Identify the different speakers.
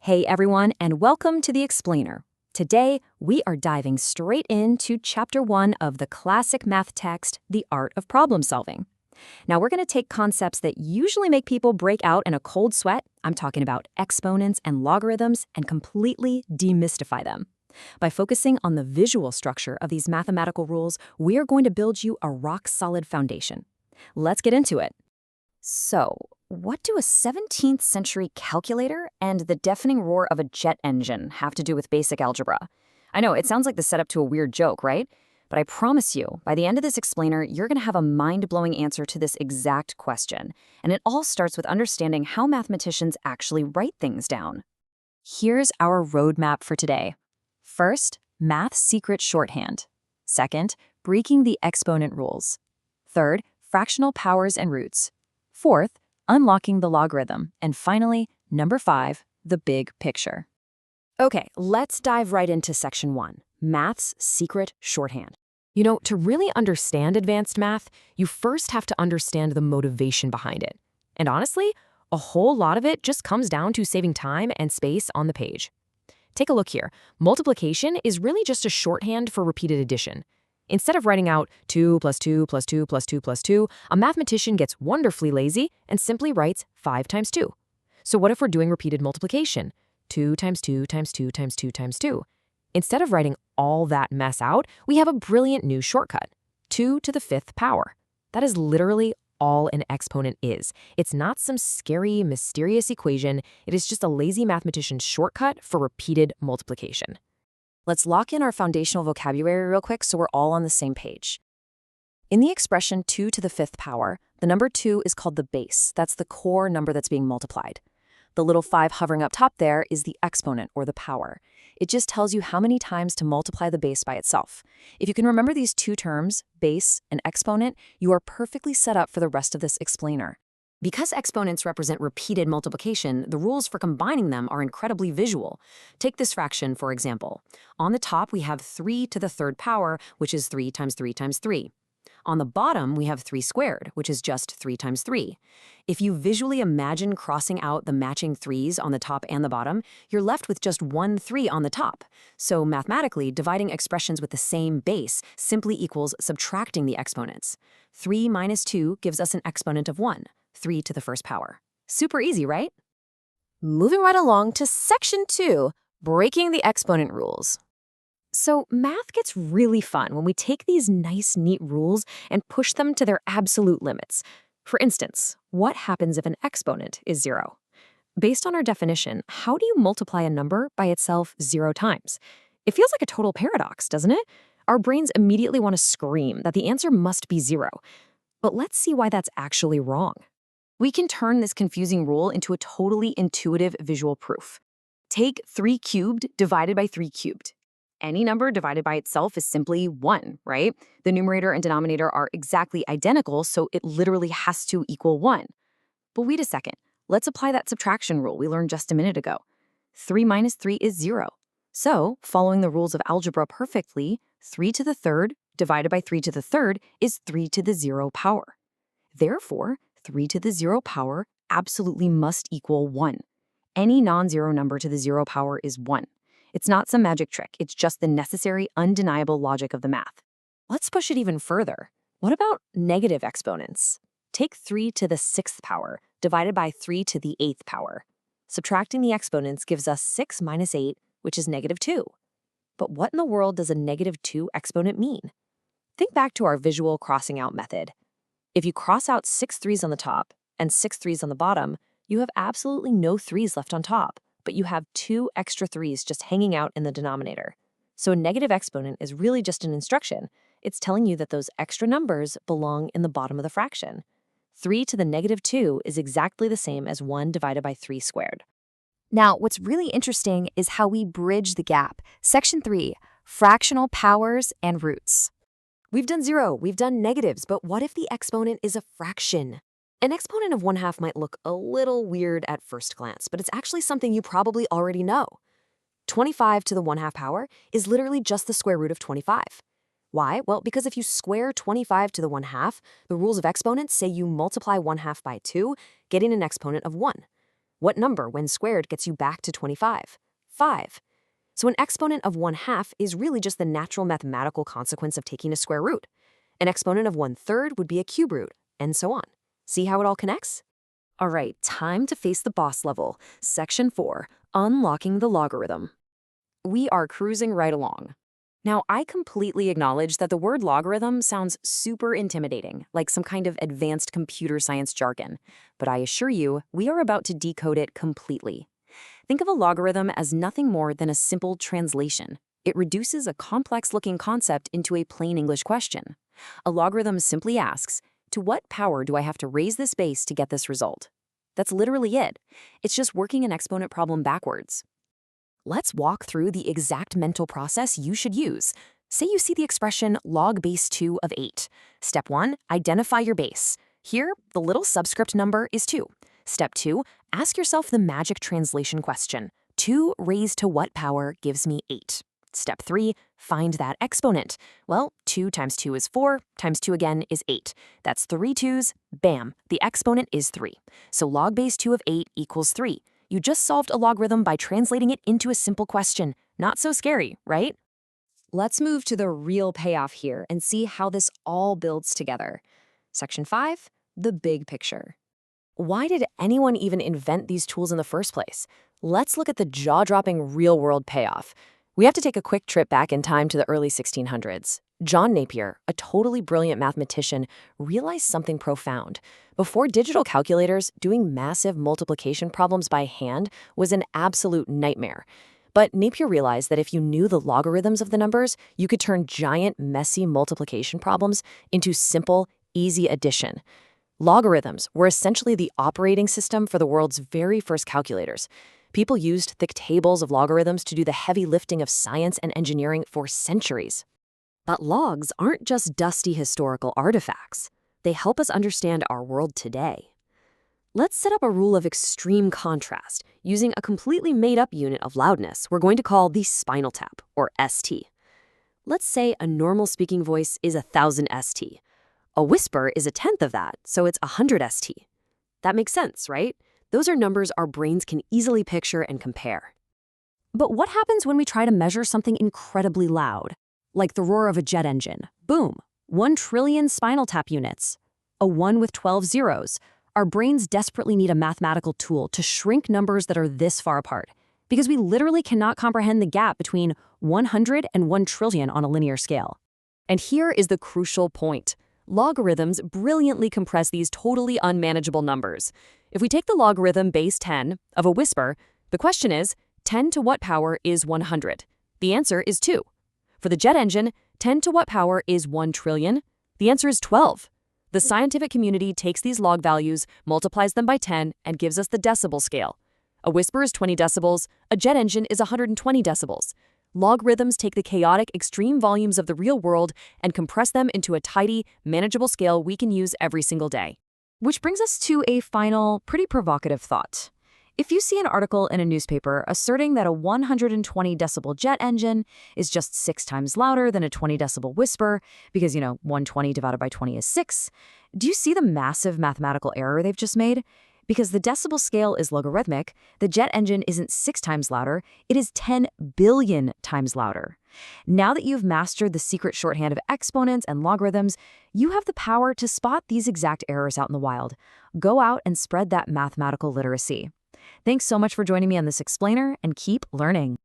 Speaker 1: Hey everyone, and welcome to the Explainer. Today, we are diving straight into Chapter 1 of the classic math text, The Art of Problem Solving. Now, we're going to take concepts that usually make people break out in a cold sweat, I'm talking about exponents and logarithms, and completely demystify them. By focusing on the visual structure of these mathematical rules, we are going to build you a rock-solid foundation. Let's get into it. So, what do a 17th century calculator and the deafening roar of a jet engine have to do with basic algebra? I know, it sounds like the setup to a weird joke, right? But I promise you, by the end of this explainer, you're going to have a mind-blowing answer to this exact question. And it all starts with understanding how mathematicians actually write things down. Here's our roadmap for today. First, math's secret shorthand. Second, breaking the exponent rules. Third, fractional powers and roots. Fourth, unlocking the logarithm. And finally, number 5, the big picture. Okay, let's dive right into section 1, math's secret shorthand. You know, to really understand advanced math, you first have to understand the motivation behind it. And honestly, a whole lot of it just comes down to saving time and space on the page. Take a look here. Multiplication is really just a shorthand for repeated addition. Instead of writing out 2 plus 2 plus 2 plus 2 plus 2, a mathematician gets wonderfully lazy and simply writes 5 times 2. So what if we're doing repeated multiplication? 2 times 2 times 2 times 2 times 2. Instead of writing all that mess out, we have a brilliant new shortcut, 2 to the 5th power. That is literally all an exponent is. It's not some scary, mysterious equation. It is just a lazy mathematician's shortcut for repeated multiplication. Let's lock in our foundational vocabulary real quick so we're all on the same page. In the expression 2 to the 5th power, the number 2 is called the base. That's the core number that's being multiplied. The little 5 hovering up top there is the exponent, or the power. It just tells you how many times to multiply the base by itself. If you can remember these two terms, base and exponent, you are perfectly set up for the rest of this explainer. Because exponents represent repeated multiplication, the rules for combining them are incredibly visual. Take this fraction, for example. On the top, we have 3 to the 3rd power, which is 3 times 3 times 3. On the bottom, we have 3 squared, which is just 3 times 3. If you visually imagine crossing out the matching 3's on the top and the bottom, you're left with just one 3 on the top. So mathematically, dividing expressions with the same base simply equals subtracting the exponents. 3 minus 2 gives us an exponent of 1. 3 to the 1st power. Super easy, right? Moving right along to section 2, breaking the exponent rules. So math gets really fun when we take these nice, neat rules and push them to their absolute limits. For instance, what happens if an exponent is 0? Based on our definition, how do you multiply a number by itself 0 times? It feels like a total paradox, doesn't it? Our brains immediately want to scream that the answer must be 0. But let's see why that's actually wrong. We can turn this confusing rule into a totally intuitive visual proof. Take 3 cubed divided by 3 cubed. Any number divided by itself is simply 1, right? The numerator and denominator are exactly identical, so it literally has to equal 1. But wait a second. Let's apply that subtraction rule we learned just a minute ago. 3 minus 3 is 0. So, following the rules of algebra perfectly, 3 to the 3rd divided by 3 to the 3rd is 3 to the 0 power. Therefore, 3 to the 0 power absolutely must equal 1. Any non-zero number to the 0 power is 1. It's not some magic trick, it's just the necessary, undeniable logic of the math. Let's push it even further. What about negative exponents? Take 3 to the 6th power divided by 3 to the 8th power. Subtracting the exponents gives us 6 minus 8, which is negative 2. But what in the world does a negative 2 exponent mean? Think back to our visual crossing out method. If you cross out 6 3's on the top and 6 3's on the bottom, you have absolutely no 3's left on top, but you have 2 extra 3's just hanging out in the denominator. So a negative exponent is really just an instruction. It's telling you that those extra numbers belong in the bottom of the fraction. 3 to the negative 2 is exactly the same as 1 divided by 3 squared. Now, what's really interesting is how we bridge the gap. Section 3, fractional powers and roots. We've done 0, we've done negatives, but what if the exponent is a fraction? An exponent of 1/2 might look a little weird at first glance, but it's actually something you probably already know. 25 to the 1/2 power is literally just the square root of 25. Why? Well, because if you square 25 to the 1/2, the rules of exponents say you multiply 1/2 by 2, getting an exponent of 1. What number, when squared, gets you back to 25? 5. So an exponent of 1/2 is really just the natural mathematical consequence of taking a square root. An exponent of 1/3 would be a cube root, and so on. See how it all connects? All right, time to face the boss level. Section 4, Unlocking the Logarithm. We are cruising right along. Now, I completely acknowledge that the word logarithm sounds super intimidating, like some kind of advanced computer science jargon. But I assure you, we are about to decode it completely. Think of a logarithm as nothing more than a simple translation. It reduces a complex-looking concept into a plain English question. A logarithm simply asks, to what power do I have to raise this base to get this result? That's literally it. It's just working an exponent problem backwards. Let's walk through the exact mental process you should use. Say you see the expression log base 2 of 8. Step 1, identify your base. Here, the little subscript number is 2. Step 2, ask yourself the magic translation question. 2 raised to what power gives me 8? Step 3, find that exponent. Well, 2 times 2 is 4, times 2 again is 8. That's 3 2s, bam, the exponent is 3. So log base 2 of 8 equals 3. You just solved a logarithm by translating it into a simple question. Not so scary, right? Let's move to the real payoff here and see how this all builds together. Section 5, the big picture. Why did anyone even invent these tools in the first place? Let's look at the jaw-dropping real-world payoff. We have to take a quick trip back in time to the early 1600s. John Napier, a totally brilliant mathematician, realized something profound. Before digital calculators, doing massive multiplication problems by hand was an absolute nightmare. But Napier realized that if you knew the logarithms of the numbers, you could turn giant, messy multiplication problems into simple, easy addition. Logarithms were essentially the operating system for the world's very first calculators. People used thick tables of logarithms to do the heavy lifting of science and engineering for centuries. But logs aren't just dusty historical artifacts. They help us understand our world today. Let's set up a rule of extreme contrast using a completely made-up unit of loudness we're going to call the spinal tap, or ST. Let's say a normal speaking voice is 1,000 ST. A whisper is 1/10 of that, so it's 100 ST. That makes sense, right? Those are numbers our brains can easily picture and compare. But what happens when we try to measure something incredibly loud? Like the roar of a jet engine. Boom! 1 trillion spinal tap units. A 1 with 12 zeros. Our brains desperately need a mathematical tool to shrink numbers that are this far apart, because we literally cannot comprehend the gap between 100 and 1 trillion on a linear scale. And here is the crucial point. Logarithms brilliantly compress these totally unmanageable numbers. If we take the logarithm base 10 of a whisper, the question is, 10 to what power is 100? The answer is 2. For the jet engine, 10 to what power is 1 trillion? The answer is 12. The scientific community takes these log values, multiplies them by 10, and gives us the decibel scale. A whisper is 20 decibels, a jet engine is 120 decibels. Logarithms take the chaotic, extreme volumes of the real world and compress them into a tidy, manageable scale we can use every single day. Which brings us to a final, pretty provocative thought. If you see an article in a newspaper asserting that a 120 decibel jet engine is just 6 times louder than a 20 decibel whisper, because, 120 divided by 20 is 6, do you see the massive mathematical error they've just made? Because the decibel scale is logarithmic, the jet engine isn't 6 times louder, it is 10 billion times louder. Now that you've mastered the secret shorthand of exponents and logarithms, you have the power to spot these exact errors out in the wild. Go out and spread that mathematical literacy. Thanks so much for joining me on this explainer, and keep learning.